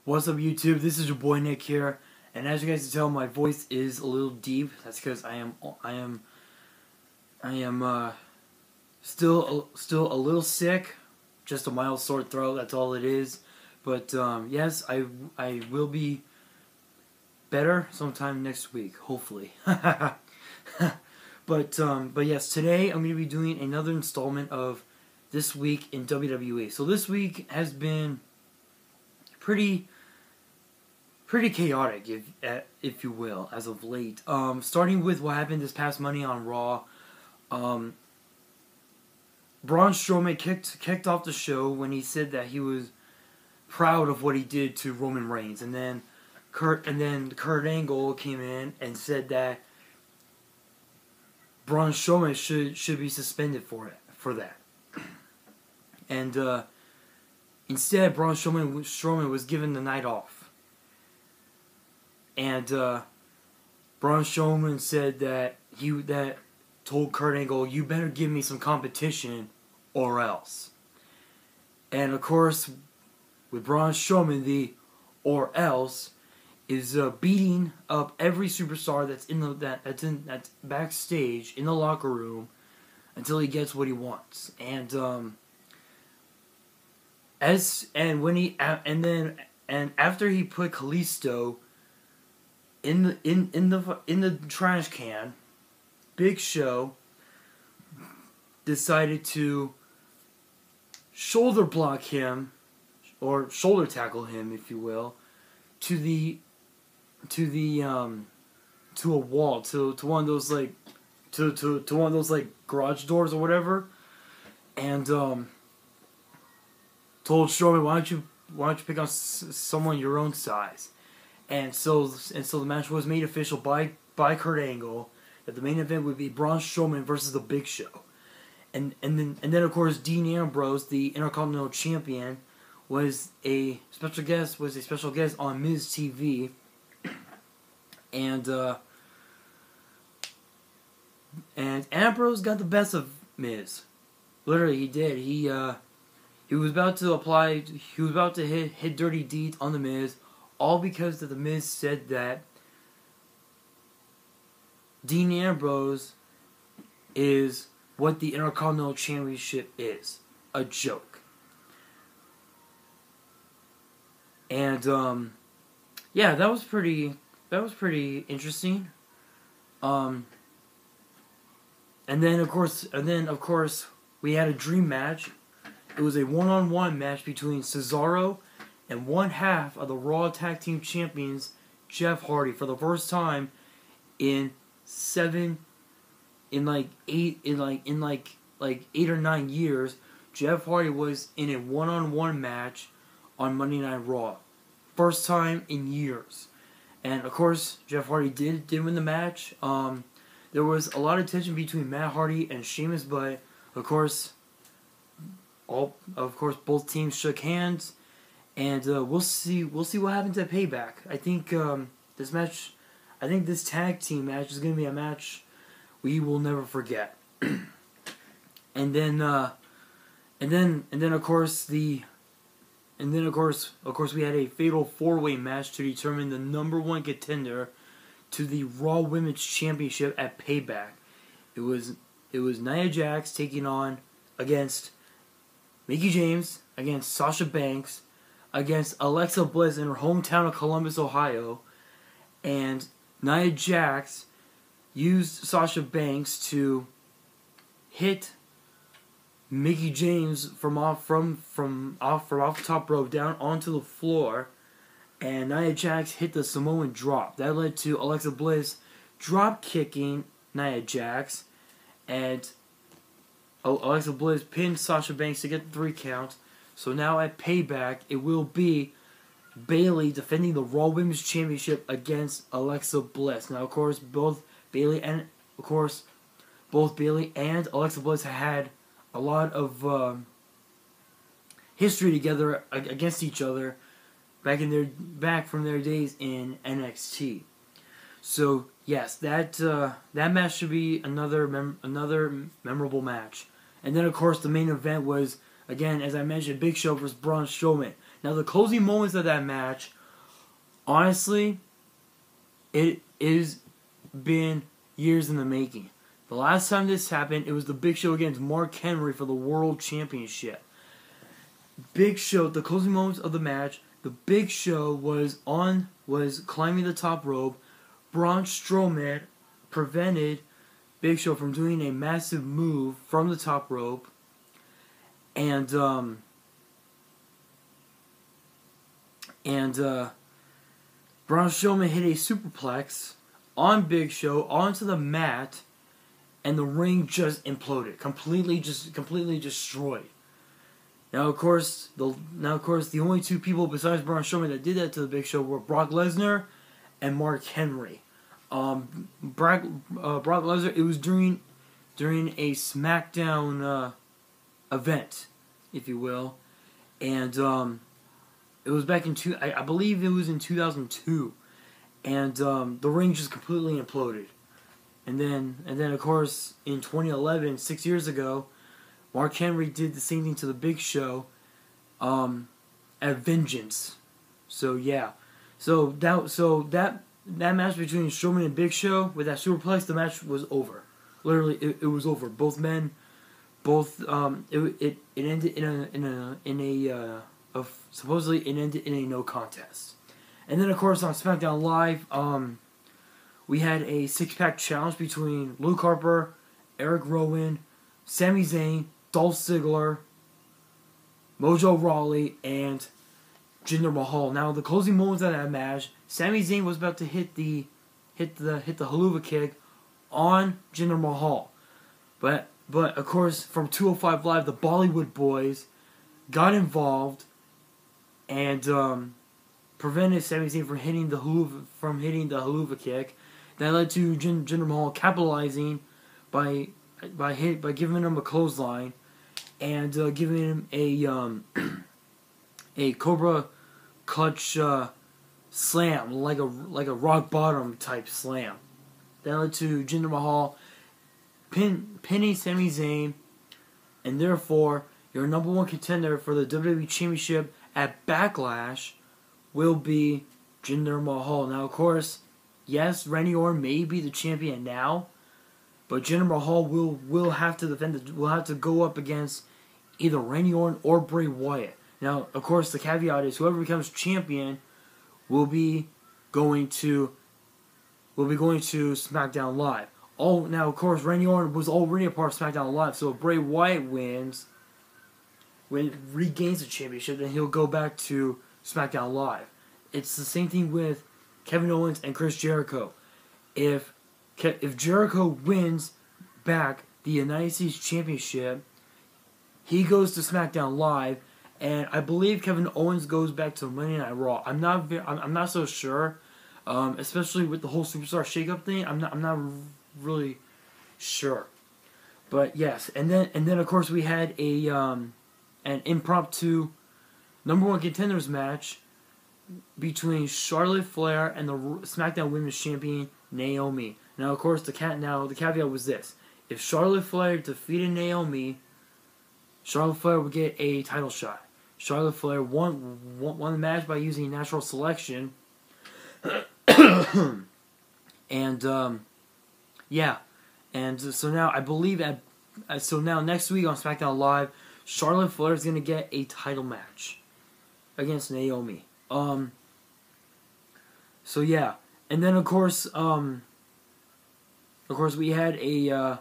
What's up, YouTube? This is your boy Nick here, and as you guys can tell, my voice is a little deep. That's because I am still a little sick, just a mild sore throat. That's all it is. But yes, I will be better sometime next week, hopefully. But yes, today I'm going to be doing another installment of This Week in WWE. So this week has been pretty chaotic, if you will, as of late. Starting with what happened this past Monday on Raw. Braun Strowman kicked off the show when he said that he was proud of what he did to Roman Reigns, and then Kurt Angle came in and said that Braun Strowman should be suspended for that. And instead, Braun Strowman was given the night off. And Braun Strowman said that told Kurt Angle, "You better give me some competition, or else." And of course, with Braun Strowman, the "or else" is beating up every superstar that's backstage in the locker room until he gets what he wants. And after he put Kalisto in the trash can, Big Show decided to shoulder block him, or shoulder tackle him, if you will, to a wall, to one of those garage doors or whatever, and told Strowman, why don't you pick on someone your own size? And so the match was made official by Kurt Angle that the main event would be Braun Strowman versus the Big Show, and then of course Dean Ambrose, the Intercontinental Champion, was a special guest on Miz TV, and Ambrose got the best of Miz. Literally, he did. He was about to hit dirty deeds on the Miz, all because the Miz said that Dean Ambrose is what the Intercontinental Championship is, a joke. And yeah, that was pretty interesting. And then of course we had a dream match. It was a one-on-one match between Cesaro and one half of the Raw Tag Team Champions, Jeff Hardy, for the first time in 8 or 9 years. Jeff Hardy was in a one-on-one match on Monday Night Raw, first time in years. And of course, Jeff Hardy did win the match. There was a lot of tension between Matt Hardy and Sheamus, but of course both teams shook hands, and we'll see what happens at Payback. I think this tag team match is going to be a match we will never forget. and then of course we had a fatal 4-way match to determine the #1 contender to the Raw Women's Championship at Payback. It was Nia Jax taking on against Mickie James, against Sasha Banks, against Alexa Bliss in her hometown of Columbus, Ohio, and Nia Jax used Sasha Banks to hit Mickie James from off the top rope down onto the floor, and Nia Jax hit the Samoan drop. That led to Alexa Bliss drop kicking Nia Jax, and Alexa Bliss pinned Sasha Banks to get the 3 count. So now at Payback, it will be Bayley defending the Raw Women's Championship against Alexa Bliss. Now, of course, both Bayley and Alexa Bliss had a lot of history together against each other back from their days in NXT. So yes, that match should be another memorable match. And then of course the main event was, again, as I mentioned, Big Show versus Braun Strowman. Now, the closing moments of that match, honestly, it is been years in the making. The last time this happened, it was the Big Show against Mark Henry for the World Championship. Big Show, the closing moments of the match, the Big Show was climbing the top rope. Braun Strowman prevented Big Show from doing a massive move from the top rope, and Braun Strowman hit a superplex on Big Show onto the mat, and the ring just imploded, completely destroyed. Now, of course, the only two people besides Braun Strowman that did that to the Big Show were Brock Lesnar and Mark Henry. Brock Lesnar, it was during a SmackDown event, if you will, and it was back in I believe it was in 2002, and the ring just completely imploded, and then of course in 2011, 6 years ago, Mark Henry did the same thing to the Big Show, at Vengeance. So yeah, so that match between Strowman and Big Show with that superplex, the match was over. Literally, it was over. Both men, it ended supposedly it ended in a no contest. And then of course on SmackDown Live, we had a 6-pack challenge between Luke Harper, Eric Rowan, Sami Zayn, Dolph Ziggler, Mojo Rawley, and Jinder Mahal. Now, the closing moments of that match, Sami Zayn was about to hit the haluva kick on Jinder Mahal, but of course from 205 Live, the BollyWood Boys got involved and prevented Sami Zayn from hitting the haluva kick. That led to Jinder Mahal capitalizing by giving him a clothesline and giving him a Cobra Clutch slam, like a rock bottom type slam. That led to Jinder Mahal pinning Sami Zayn, and therefore your number one contender for the WWE Championship at Backlash will be Jinder Mahal. Now, of course, yes, Randy Orton may be the champion now, but Jinder Mahal will have to will have to go up against either Randy Orton or Bray Wyatt. Now, of course, the caveat is whoever becomes champion will be going to SmackDown Live. Now, of course, Randy Orton was already a part of SmackDown Live, so if Bray Wyatt regains the championship, then he'll go back to SmackDown Live. It's the same thing with Kevin Owens and Chris Jericho. If Jericho wins back the United States Championship, he goes to SmackDown Live, and I believe Kevin Owens goes back to Monday Night Raw. I'm not so sure, especially with the whole Superstar Shakeup thing. I'm not really sure, but yes. And then of course we had an impromptu number one contenders match between Charlotte Flair and the SmackDown Women's Champion Naomi. Now, of course, the caveat was this: if Charlotte Flair defeated Naomi, Charlotte Flair would get a title shot. Charlotte Flair won the match by using natural selection, and yeah, and so now I believe now next week on SmackDown Live, Charlotte Flair is gonna get a title match against Naomi. So yeah, and then of course we had a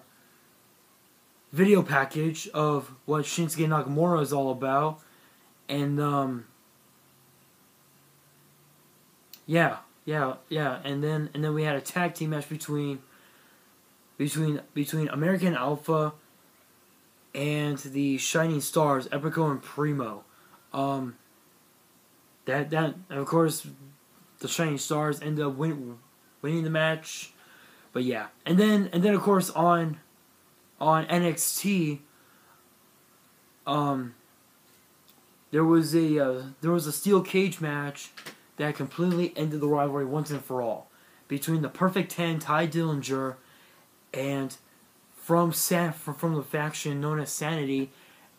video package of what Shinsuke Nakamura is all about, and yeah, and then we had a tag team match between American Alpha and the Shining Stars, Epico and Primo. That of course the Shining Stars end up winning the match, but yeah, and then of course on NXT, there was a steel cage match that completely ended the rivalry once and for all between the Perfect 10, Ty Dillinger, and from the faction known as Sanity,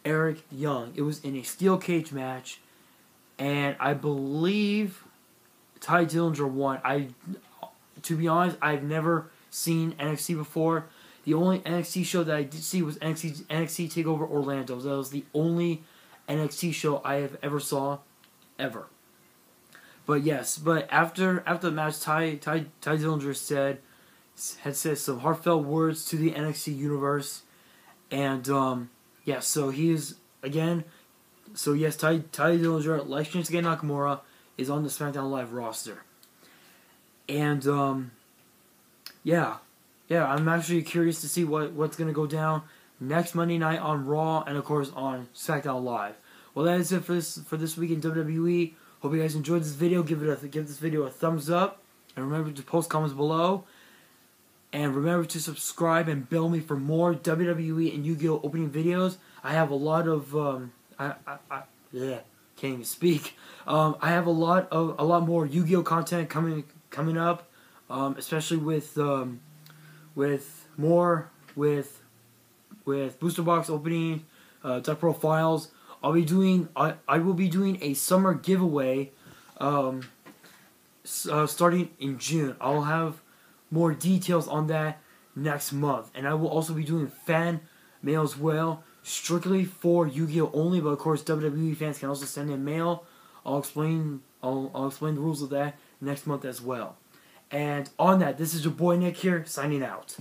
Eric Young. It was in a steel cage match, and I believe Ty Dillinger won. To be honest, I've never seen NXT before. The only NXT show that I did see was NXT TakeOver Orlando. That was the only NXT show I have ever saw, ever. But yes, but after the match, Ty Dillinger had said some heartfelt words to the NXT universe, and yeah, so he is again. So yes, Ty Dillinger, like Shinsuke Nakamura, is on the SmackDown Live roster, and yeah, I'm actually curious to see what's gonna go down next Monday night on Raw and of course on SmackDown Live. Well, that is it for this week in WWE. Hope you guys enjoyed this video. Give this video a thumbs up, and remember to post comments below. And remember to subscribe and bell me for more WWE and YuGiOh opening videos. I have a lot of can't even speak. I have a lot more YuGiOh content coming up, especially with booster box opening, deck profiles. I will be doing a summer giveaway starting in June. I'll have more details on that next month, and I will also be doing fan mail as well, strictly for YuGiOh only. But of course, WWE fans can also send in mail. I'll explain the rules of that next month as well. And on that, this is your boy Nick here, signing out.